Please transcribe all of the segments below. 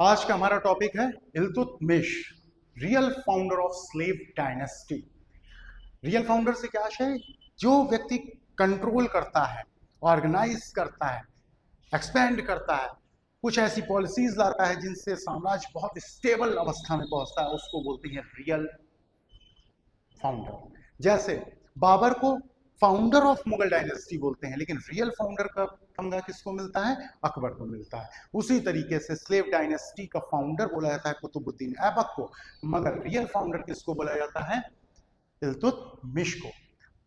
आज का हमारा टॉपिक है Iltutmish, real founder of slave dynasty. Real founder से क्या आशय? जो व्यक्ति कंट्रोल करता है, ऑर्गेनाइज करता है, एक्सपेंड करता है, कुछ ऐसी पॉलिसीज लाता है जिनसे साम्राज्य बहुत स्टेबल अवस्था में पहुंचता है, उसको बोलते हैं रियल फाउंडर। जैसे बाबर को फाउंडर ऑफ मुगल डायनेस्टी बोलते हैं, लेकिन रियल फाउंडर का तमगा किसको मिलता है? अकबर को मिलता है। उसी तरीके से स्लेव डायनेस्टी का फाउंडर बोला जाता है कुतुबुद्दीन ऐबक को, मगर रियल फाउंडर किसको बोला जाता है? इल्तुतमिश को।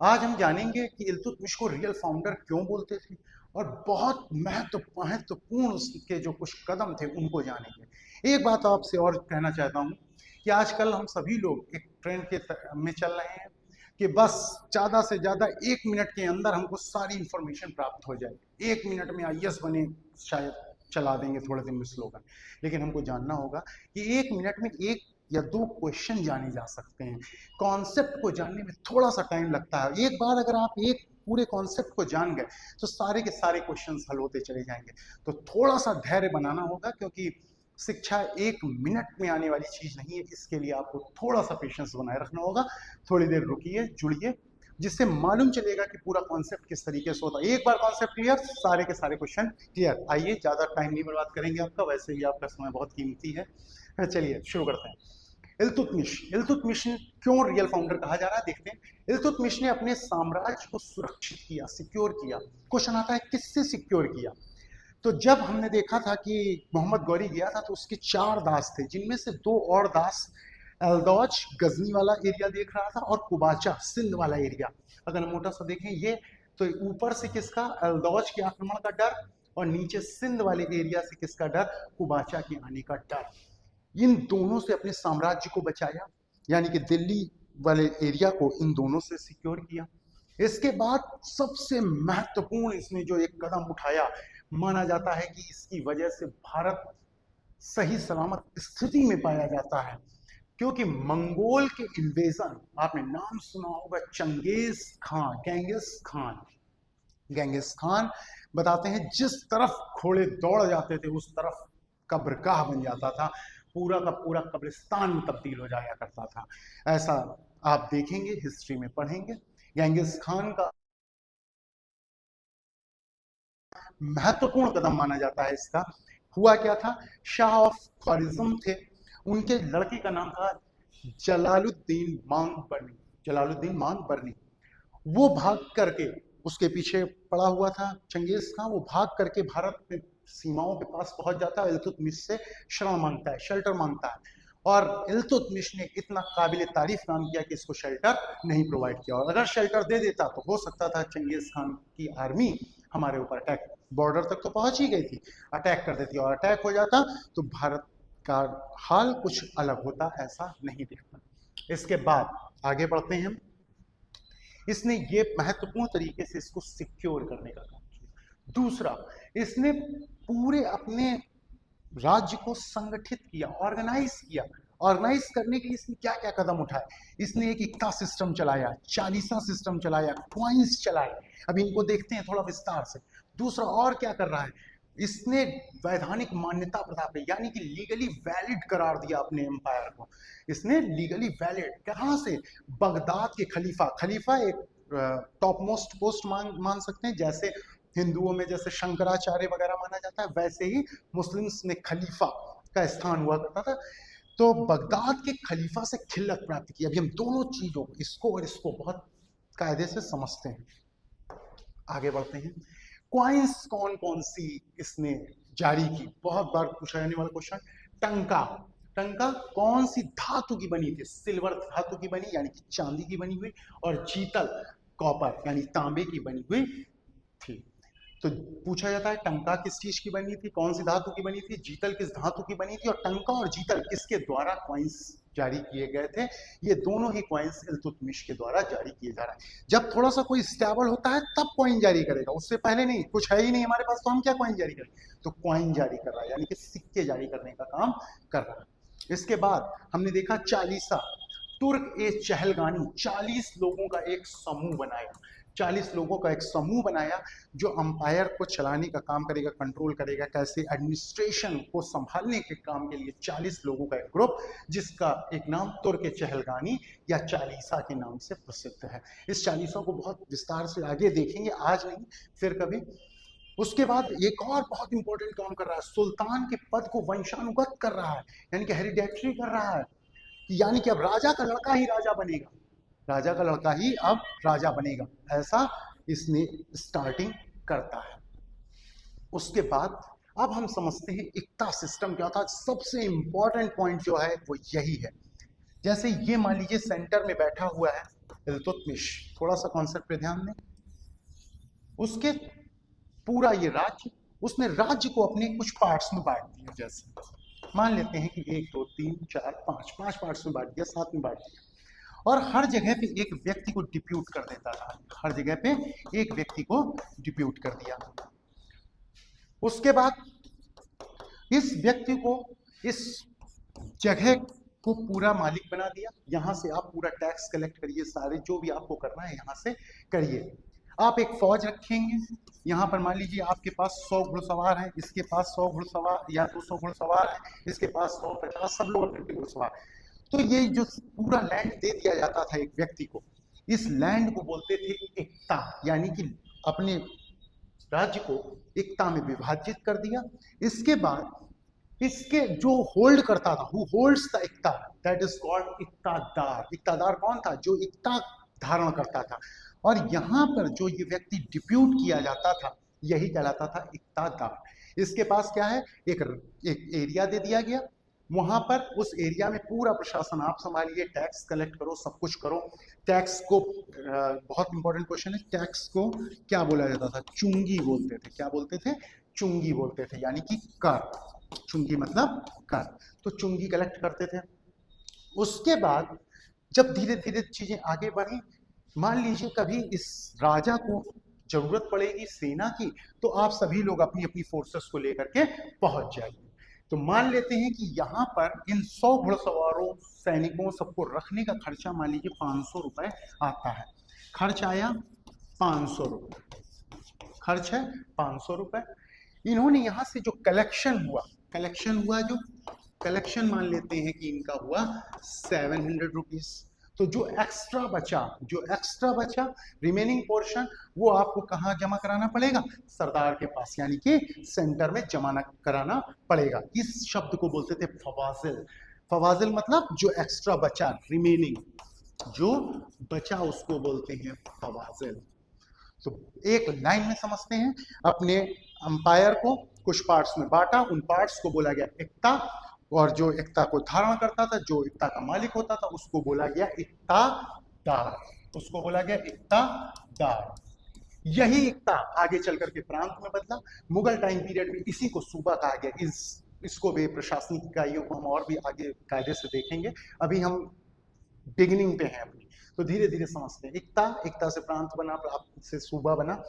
आज हम जानेंगे कि इल्तुतमिश को रियल फाउंडर क्यों बोलते थे और बहुत महत्वपूर्ण उसके जो कुछ कदम थे उनको जानेंगे। एक बात आपसे और कहना चाहता हूँ कि आजकल हम सभी लोग एक ट्रेंड के में चल रहे हैं कि बस ज़्यादा से ज़्यादा 1 मिनट के अंदर हमको सारी इंफॉर्मेशन प्राप्त हो जाए। 1 मिनट में आईएएस बने, शायद चला देंगे थोड़े दिन में स्लोगन। लेकिन हमको जानना होगा कि 1 मिनट में 1 या 2 क्वेश्चन जाने जा सकते हैं। कॉन्सेप्ट को जानने में थोड़ा सा टाइम लगता है। एक बार अगर आप एक पूरे कॉन्सेप्ट को जान गए तो सारे के सारे क्वेश्चंस हल होते चले जाएंगे। तो थोड़ा सा धैर्य बनाना होगा, क्योंकि शिक्षा 1 मिनट में आने वाली चीज नहीं है। इसके लिए आपको थोड़ा सा पेशेंस बनाए रखना होगा। थोड़ी देर रुकिए, जुड़िए, जिससे मालूम चलेगा कि पूरा कॉन्सेप्ट किस तरीके से होता है। एक बार कॉन्सेप्ट क्लियर, सारे के सारे क्वेश्चन क्लियर। आइए, ज्यादा टाइम नहीं बर्बाद करेंगे आपका, वैसे भी आपका समय बहुत कीमती है। चलिए शुरू करते हैं। इल्तुतमिश क्यों रियल फाउंडर कहा जा रहा है, देखते हैं। इल्तुतमिश ने अपने साम्राज्य को सुरक्षित किया, सिक्योर किया। क्वेश्चन आता है किससे सिक्योर किया? तो जब हमने देखा था कि मोहम्मद गौरी गया था तो उसके 4 दास थे, जिनमें से 2 और दास एल्दौज गजनी वाला एरिया देख रहा था और कुबाचा सिंध वाला एरिया। अगर मोटा सा देखें ये, तो ऊपर से किसका? एल्दौज के आक्रमण का डर, और नीचे सिंध वाले एरिया से किसका डर? कुबाचा के आने का डर। इन दोनों से अपने साम्राज्य को बचाया, यानी कि दिल्ली वाले एरिया को इन दोनों से सिक्योर किया। इसके बाद सबसे महत्वपूर्ण इसने जो एक कदम उठाया, माना जाता है कि इसकी वजह से भारत सही सलामत स्थिति में पाया जाता है, क्योंकि मंगोल के इन्वेजन, आपने नाम सुना होगा चंगेज खान, गेंगिस खान बताते हैं जिस तरफ घोड़े दौड़ जाते थे उस तरफ कब्रगाह बन जाता था, पूरा का पूरा कब्रिस्तान में तब्दील हो जाया करता था। ऐसा आप देखेंगे, हिस्ट्री में पढ़ेंगे। गेंगिस खान का महत्वपूर्ण कदम माना जाता है इसका। हुआ क्या था? शाह ऑफ ख्वारिज्म थे, उनके लड़के का नाम था जलालुद्दीन मांग बर्नी। वो भाग करके, उसके पीछे पड़ा हुआ था चंगेज खान, वो भाग करके भारत में सीमाओं के पास पहुंच जाता है, इल्तुतमिश से शरण मांगता है, शेल्टर मांगता है। और इल्तुतमिश ने इतना काबिल तारीफ काम किया कि इसको शेल्टर नहीं प्रोवाइड किया, और अगर शेल्टर दे देता तो हो सकता था चंगेज खान की आर्मी हमारे ऊपर अटैक, बॉर्डर तक तो पहुंच ही गई थी, अटैक कर देती, और अटैक हो जाता तो भारत का हाल कुछ अलग होता, ऐसा नहीं दिखता। इसके बाद आगे बढ़ते हैं। इसने ये महत्वपूर्ण तरीके से इसको सिक्योर करने का काम किया। दूसरा, इसने पूरे अपने राज्य को संगठित किया, ऑर्गेनाइज किया। ऑर्गेनाइज करने के लिए इसने क्या क्या कदम उठाए? इसने एक इक्ता सिस्टम चलाया, चालीसा सिस्टम चलाया, क्वाइंस चलाए। अब इनको देखते हैं थोड़ा विस्तार से। दूसरा और क्या कर रहा है? इसने वैधानिक मान्यता प्रदान की, यानी कि लीगली वैलिड करार दिया अपने एम्पायर को। इसने लीगली वैलिड कहां से? बगदाद के खलीफा। खलीफा एक टॉप मोस्ट पोस्ट मान सकते हैं। जैसे हिंदुओं में जैसे शंकराचार्य वगैरह माना जाता है, वैसे ही मुस्लिम्स में खलीफा का स्थान हुआ करता था। तो बगदाद के खलीफा से खिल्लत प्राप्त की। अभी हम दोनों चीजों, इसको और इसको, बहुत कायदे से समझते हैं। आगे बढ़ते हैं। क्वाइंस कौन कौन सी इसने जारी की? बहुत बार पूछा जाने वाला क्वेश्चन। टंका। टंका कौन सी धातु की बनी थी? सिल्वर धातु की बनी, यानी कि चांदी की बनी हुई, और जीतल कॉपर यानी तांबे की बनी हुई थी। तो पूछा जाता है टंका किस चीज की बनी थी, कौन सी धातु की बनी थी, जीतल किस धातु की बनी थी, और टंका और जीतल किसके द्वारा क्वाइंस जारी किए गए थे? ये दोनों ही क्वाइंस इल्तुतमिश के द्वारा जारी किए जा रहे हैं। जब थोड़ा सा कोई स्टेबल होता है तब कॉइन जारी करेगा, उससे पहले नहीं। कुछ है ही नहीं हमारे पास तो हम क्या कॉइन जारी करें? तो कॉइन जारी कर रहा है, यानी कि सिक्के जारी करने का काम कर रहा है। इसके बाद हमने देखा चालीसा। तुर्क ए चहलगानी 40 लोगों का एक समूह बनाया। 40 लोगों का एक समूह बनाया जो अंपायर को चलाने का काम करेगा, कंट्रोल करेगा, कैसे एडमिनिस्ट्रेशन को संभालने के काम के लिए 40 लोगों का एक ग्रुप, जिसका एक नाम तुर्क चहलगानी या चालीसा के नाम से प्रसिद्ध है। इस चालीसा को बहुत विस्तार से आगे देखेंगे, आज नहीं फिर कभी। उसके बाद एक और बहुत इंपॉर्टेंट काम कर रहा है, सुल्तान के पद को वंशानुगत कर रहा है, यानी कि हेरिडेटरी कर रहा है, यानी कि अब राजा का लड़का ही राजा बनेगा, राजा का लड़का ही अब राजा बनेगा, ऐसा इसने स्टार्टिंग करता है। उसके बाद अब हम समझते हैं इक्ता सिस्टम क्या था। सबसे इंपॉर्टेंट पॉइंट जो है वो यही है। जैसे ये मान लीजिए सेंटर में बैठा हुआ है इल्तुतमिश, थोड़ा सा कॉन्सेप्ट पे ध्यान दें। उसके पूरा ये राज्य, उसने राज्य को अपने कुछ पार्ट्स में बांट दिया। जैसे मान लेते हैं कि 1 2 3 4 5 पार्ट्स में बांट दिया, 7 में बांट दिया, और हर जगह पे एक व्यक्ति को डिप्यूट कर देता था, हर जगह पे एक व्यक्ति को डिप्यूट कर दिया। उसके बाद इस व्यक्ति को, इस जगह को पूरा मालिक बना दिया, यहां से आप पूरा टैक्स कलेक्ट करिए, सारे जो भी आपको करना है यहां से करिए। आप एक फौज रखेंगे, यहाँ पर मान लीजिए आपके पास 100 घुड़सवार हैं, इसके पास 100 घुड़सवार या 200 घुड़सवार हैं, इसके पास 150, सब लोग अपने घुड़सवार। तो ये जो पूरा लैंड दे दिया जाता था एक व्यक्ति को, इस लैंड को बोलते थे इक्ता, यानी कि अपने राज्य को इक्ता में विभाजित कर दिया। इसके बाद इसके जो होल्ड करता था, who holds the iqta, that is called iqtadar. Iqtadar कौन था? जो इक्ता धारण करता था। और यहाँ पर जो ये व्यक्ति डिप्यूट किया जाता था, यही कहलाता था इक्तादार। इसके पास क्या है? एक एरिया दे दिया गया, वहां पर उस एरिया में पूरा प्रशासन आप संभालिए, टैक्स कलेक्ट करो, सब कुछ करो। टैक्स को बहुत इंपॉर्टेंट क्वेश्चन है, टैक्स को क्या बोला जाता था? चुंगी बोलते थे। क्या बोलते थे? चुंगी बोलते थे, यानी कि कर। चुंगी मतलब कर। तो चुंगी कलेक्ट करते थे। उसके बाद जब धीरे धीरे चीजें आगे बढ़ी, मान लीजिए कभी इस राजा को जरूरत पड़ेगी सेना की, तो आप सभी लोग अपनी अपनी फोर्सेस को लेकर के पहुंच जाइए। तो मान लेते हैं कि यहाँ पर इन 100 घुड़सवारों, सैनिकों, सबको रखने का खर्चा मान लीजिए 500 रुपए आता है। खर्च आया 500 रुपए, खर्च है 500 रुपए। इन्होंने यहाँ से जो कलेक्शन हुआ जो कलेक्शन मान लेते हैं कि इनका हुआ 700 रुपीज। तो जो एक्स्ट्रा बचा रिमेनिंग पोर्शन, वो आपको कहाँ जमा कराना पड़ेगा? सरदार के पास, यानी कि सेंटर में जमा कराना पड़ेगा। इस शब्द को बोलते थे फवाजिल। फवाजिल मतलब जो एक्स्ट्रा बचा, रिमेनिंग जो बचा, उसको बोलते हैं फवाजिल। तो एक लाइन में समझते हैं, अपने अंपायर को कुछ पार्ट्स में बांटा, उन पार्ट्स को बोला गया इक्ता, और जो इक्ता को धारण करता था, जो इक्ता का मालिक होता था, उसको बोला गया इक्तादार। उसको बोला गया इक्तादार। यही इक्ता आगे चल करके प्रांत में बदला। मुगल टाइम पीरियड में इसी को सूबा कहा गया। इसको भी प्रशासनिक इकाइयों को हम और भी आगे कायदे से देखेंगे, अभी हम बिगिनिंग पे हैं अपनी। तो धीरे धीरे समझते हैं। इक्ता से प्रांत बना, प्रांत से सूबा बना।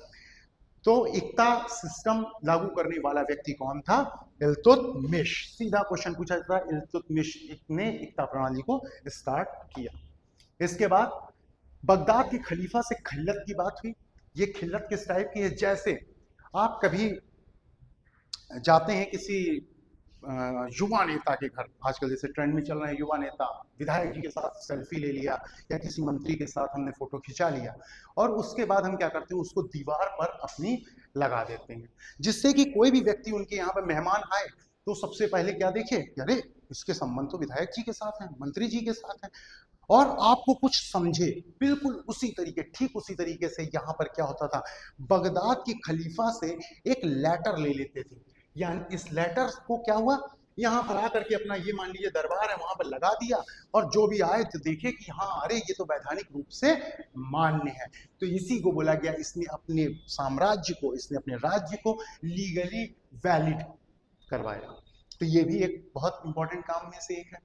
तो इक्ता सिस्टम लागू करने वाला व्यक्ति कौन था? इल्तुतमिश। सीधा क्वेश्चन पूछा जाता है, इल्तुतमिश ने इक्ता प्रणाली को स्टार्ट किया। इसके बाद बगदाद के खलीफा से खिल्लत की बात हुई। ये खिल्लत किस टाइप की है? जैसे आप कभी जाते हैं किसी युवा नेता के घर, आजकल जैसे ट्रेंड में चल रहा है युवा नेता, विधायक जी के साथ सेल्फी ले लिया या किसी मंत्री के साथ हमने फोटो खिंचा लिया, और उसके बाद हम क्या करते हैं? उसको दीवार पर अपनी लगा देते हैं, जिससे कि कोई भी व्यक्ति उनके यहाँ पर मेहमान आए तो सबसे पहले क्या देखे? अरे इसके संबंध तो विधायक जी के साथ हैं, मंत्री जी के साथ हैं, और आपको कुछ समझे। बिल्कुल उसी तरीके, ठीक उसी तरीके से यहाँ पर क्या होता था? बगदाद के खलीफा से एक लेटर ले लेते थे, यानी इस लेटर को क्या हुआ, यहाँ पर आकर के अपना ये मान लीजिए दरबार है, वहां पर लगा दिया, और जो भी आए तो देखे कि हाँ अरे ये तो वैधानिक रूप से मान्य है। तो इसी को बोला गया, इसने अपने साम्राज्य को, इसने अपने राज्य को लीगली वैलिड करवाया। तो ये भी एक बहुत इंपॉर्टेंट काम में से एक है।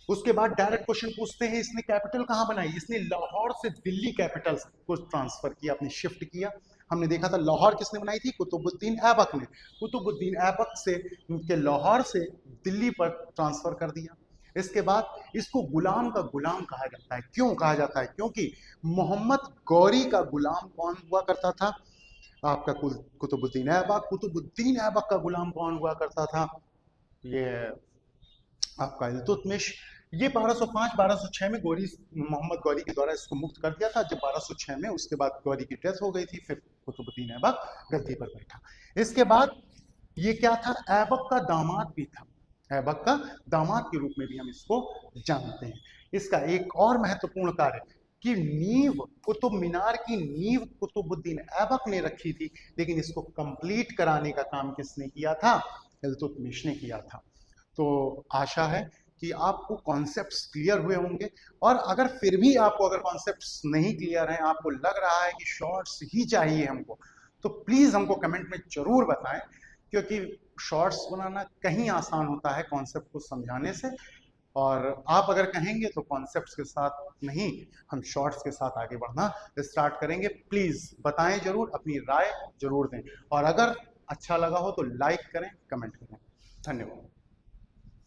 उसके बाद डायरेक्ट क्वेश्चन पूछते हैं, इसने कैपिटल कहाँ बनाई? इसने लाहौर से दिल्ली कैपिटल को ट्रांसफर किया, अपने शिफ्ट किया। हमने देखा था लाहौर किसने बनाई थी? कुतुबुद्दीन ऐबक ने। कुतुबुद्दीन ऐबक से उनके लाहौर से दिल्ली पर ट्रांसफर कर दिया। इसके बाद इसको गुलाम का गुलाम कहा जाता है। क्यों कहा जाता है? क्योंकि मोहम्मद गौरी का गुलाम कौन हुआ करता था? आपका कुतुबुद्दीन ऐबक। कुतुबुद्दीन ऐबक का गुलाम कौन हुआ करता था? ये आपका इल्तुतमिश। ये 1205-1206 में गौरी, मोहम्मद गौरी के द्वारा इसको मुक्त कर दिया था। जब 1206 में, उसके बाद गौरी की डेथ हो गई थी, फिर कुतुबुद्दीन ऐबक गद्दी पर बैठा। इसके बाद ये क्या था? ऐबक का दामाद भी था। ऐबक का दामाद के रूप में भी हम इसको जानते हैं। इसका एक और महत्वपूर्ण कार्य कि नींव, कुतुब मीनार की नींव कुतुबुद्दीन ऐबक ने रखी थी, लेकिन इसको कंप्लीट कराने का काम किसने किया था? इल्तुतमिश ने किया था। तो आशा है कि आपको कॉन्सेप्ट्स क्लियर हुए होंगे। और अगर फिर भी आपको अगर कॉन्सेप्ट्स नहीं क्लियर हैं, आपको लग रहा है कि शॉर्ट्स ही चाहिए हमको, तो प्लीज हमको कमेंट में जरूर बताएं, क्योंकि शॉर्ट्स बनाना कहीं आसान होता है कॉन्सेप्ट को समझाने से। और आप अगर कहेंगे तो कॉन्सेप्ट्स के साथ नहीं, हम शॉर्ट्स के साथ आगे बढ़ना स्टार्ट करेंगे। प्लीज बताएं जरूर, अपनी राय जरूर दें, और अगर अच्छा लगा हो तो लाइक करें, कमेंट करें। धन्यवाद।